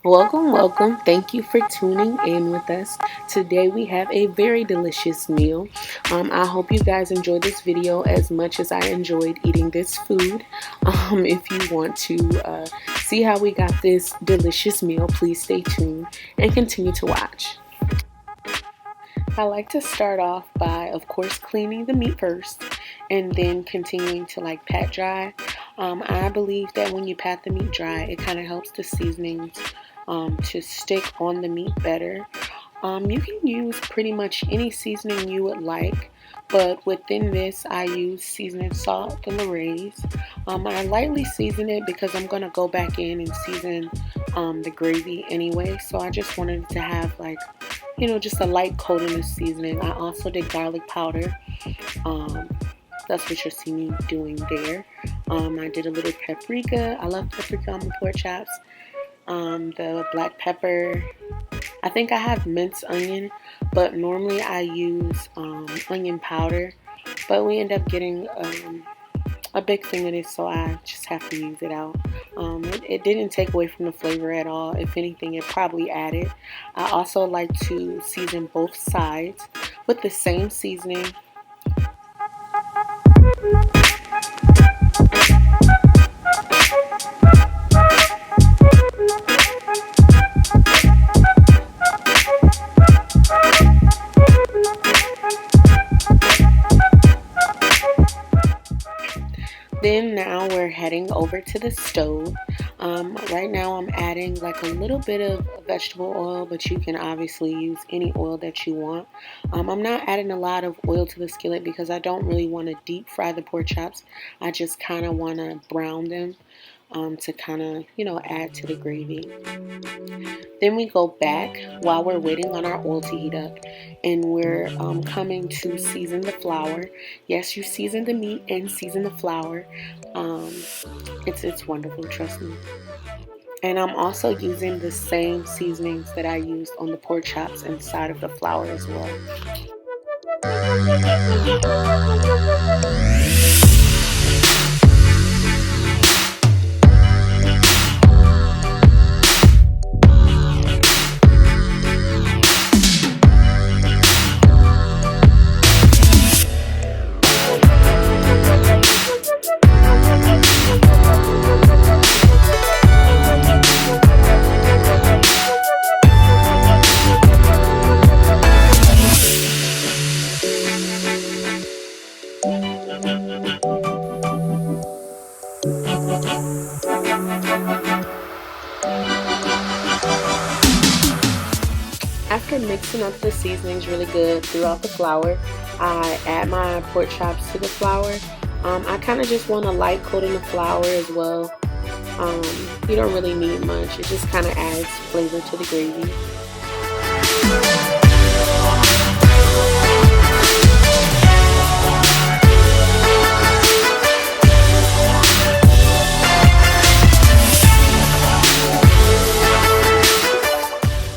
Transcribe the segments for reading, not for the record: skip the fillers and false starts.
Welcome. Thank you for tuning in with us. Today we have a very delicious meal. I hope you guys enjoyed this video as much as I enjoyed eating this food. If you want to see how we got this delicious meal, please stay tuned and continue to watch. I like to start off by, of course, cleaning the meat first and then continuing to pat dry. I believe that when you pat the meat dry, it kind of helps the seasonings to stick on the meat better. You can use pretty much any seasoning you would like, but within this, I use seasoning salt, the Lay's. I lightly season it because I'm going to go back in and season the gravy anyway, so I just wanted to have just a light coating of seasoning. I also did garlic powder. That's what you'll see me doing there. I did a little paprika. I love paprika on my pork chops. The black pepper. I think I have minced onion, but normally I use onion powder. But we end up getting a big thing of this, so I just have to use it out. It didn't take away from the flavor at all. If anything, it probably added. I also like to season both sides with the same seasoning. Then now we're heading over to the stove. Right now I'm adding a little bit of vegetable oil, but you can obviously use any oil that you want. I'm not adding a lot of oil to the skillet because I don't really want to deep fry the pork chops. I just kind of want to brown them to kind of, add to the gravy. Then we go back while we're waiting on our oil to heat up, and we're coming to season the flour. Yes, you season the meat and season the flour. It's wonderful, trust me. And I'm also using the same seasonings that I used on the pork chops inside of the flour as well. After mixing up the seasonings really good throughout the flour, I add my pork chops to the flour. I kind of just want a light coating of flour as well. You don't really need much. It just kind of adds flavor to the gravy.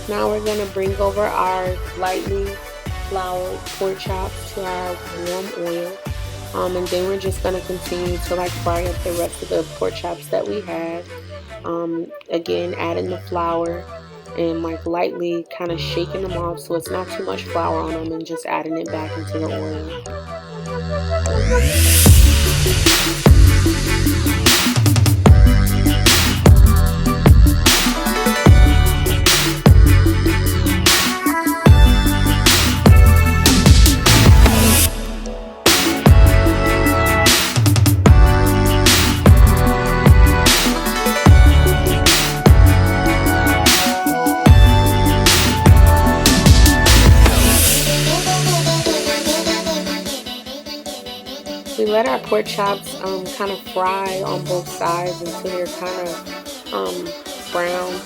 Now we're going to bring over our lightly floured pork chops to our warm oil. And then we're just going to continue to fry up the rest of the pork chops that we had. Again, adding the flour and lightly kind of shaking them off so it's not too much flour on them, and just adding it back into the oil. We let our pork chops kind of fry on both sides until they're kind of brown,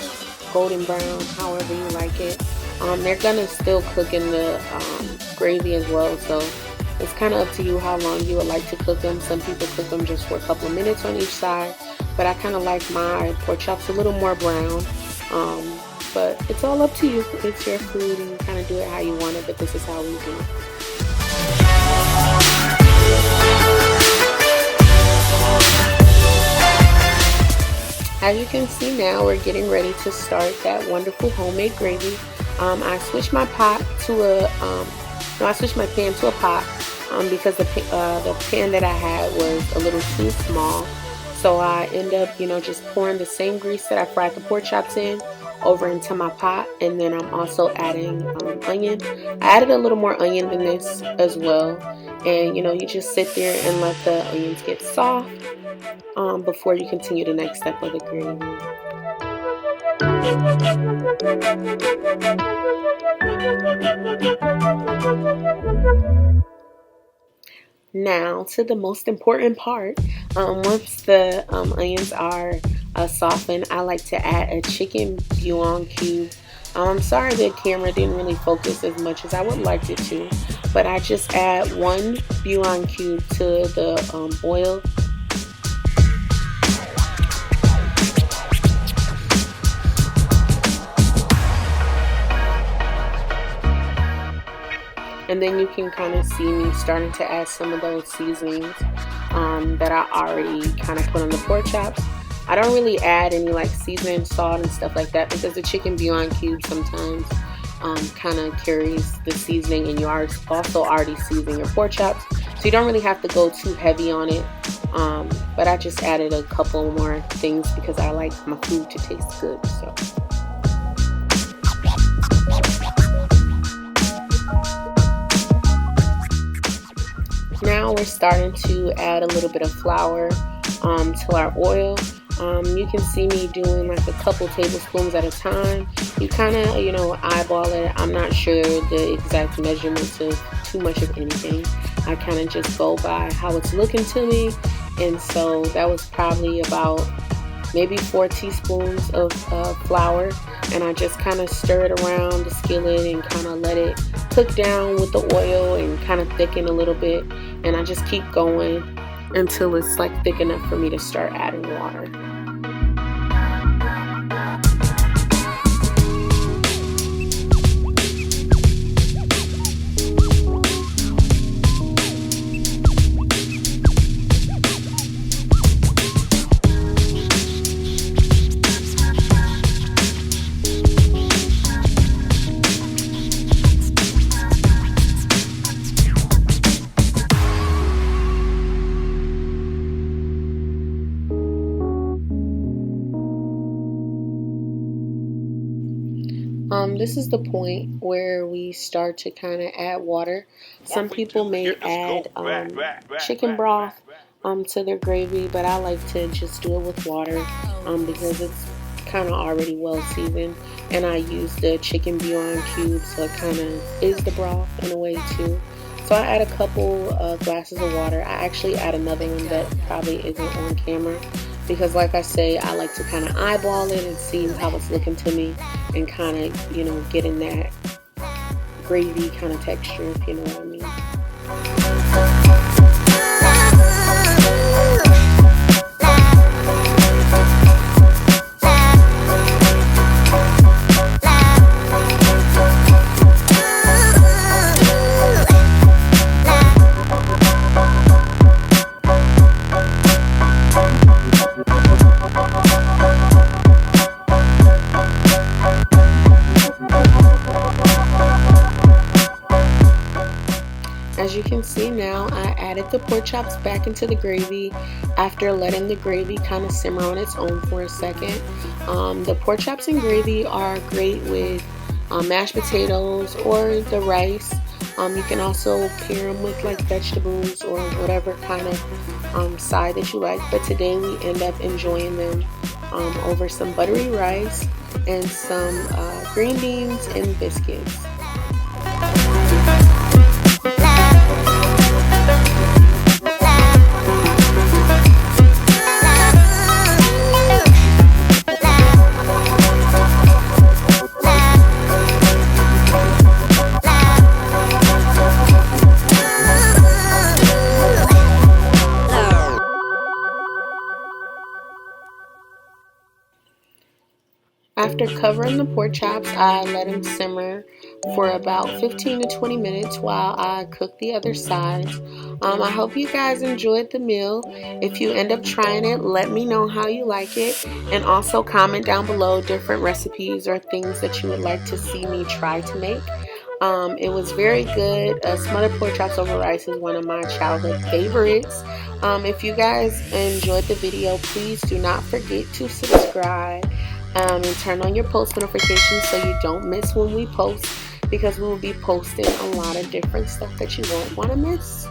golden brown, however you like it. They're gonna still cook in the gravy as well, so it's kind of up to you how long you would like to cook them. Some people cook them just for a couple of minutes on each side, but I kind of like my pork chops a little more brown. But it's all up to you. It's your food and you kind of do it how you want it, but this is how we do it. As you can see now, we're getting ready to start that wonderful homemade gravy. I switched my pot to I switched my pan to a pot because the pan that I had was a little too small. So I end up, just pouring the same grease that I fried the pork chops in over into my pot, and then I'm also adding onion. I added a little more onion than this as well, and you just sit there and let the onions get soft before you continue the next step of the gravy. Now to the most important part. Once the onions are softened, I like to add a chicken bouillon cube. I'm sorry the camera didn't really focus as much as I would like it to, but I just add one bouillon cube to the oil. And then you can kind of see me starting to add some of those seasonings that I already kind of put on the pork chops. I don't really add any like seasoning salt and stuff like that because the chicken bouillon cube sometimes kind of carries the seasoning, and you are also already seasoning your pork chops. So you don't really have to go too heavy on it. But I just added a couple more things because I like my food to taste good. So. Now we're starting to add a little bit of flour to our oil. You can see me doing like a couple tablespoons at a time. You kind of, eyeball it. I'm not sure the exact measurements of too much of anything. I kind of just go by how it's looking to me. And so that was probably about maybe 4 teaspoons of flour. And I just kind of stir it around the skillet and kind of let it cook down with the oil and kind of thicken a little bit. And I just keep going until it's like thick enough for me to start adding water. This is the point where we start to kind of add water. Some people may add chicken broth to their gravy, but I like to just do it with water because it's kind of already well seasoned, and I use the chicken bouillon cube, so it kind of is the broth in a way too. So I add a couple glasses of water. I actually add another one that probably isn't on camera, because like I say, I like to kind of eyeball it and see how it's looking to me and kind of, get in that gravy kind of texture, if you know what I mean. As you can see now, I added the pork chops back into the gravy after letting the gravy kind of simmer on its own for a second. The pork chops and gravy are great with mashed potatoes or the rice. You can also pair them with like vegetables or whatever kind of side that you like. But today we end up enjoying them over some buttery rice and some green beans and biscuits. After covering the pork chops, I let them simmer for about 15 to 20 minutes while I cook the other sides. I hope you guys enjoyed the meal. If you end up trying it, let me know how you like it, and also comment down below different recipes or things that you would like to see me try to make. It was very good. Smothered pork chops over rice is one of my childhood favorites. If you guys enjoyed the video, please do not forget to subscribe and turn on your post notifications so you don't miss when we post, because we will be posting a lot of different stuff that you won't want to miss.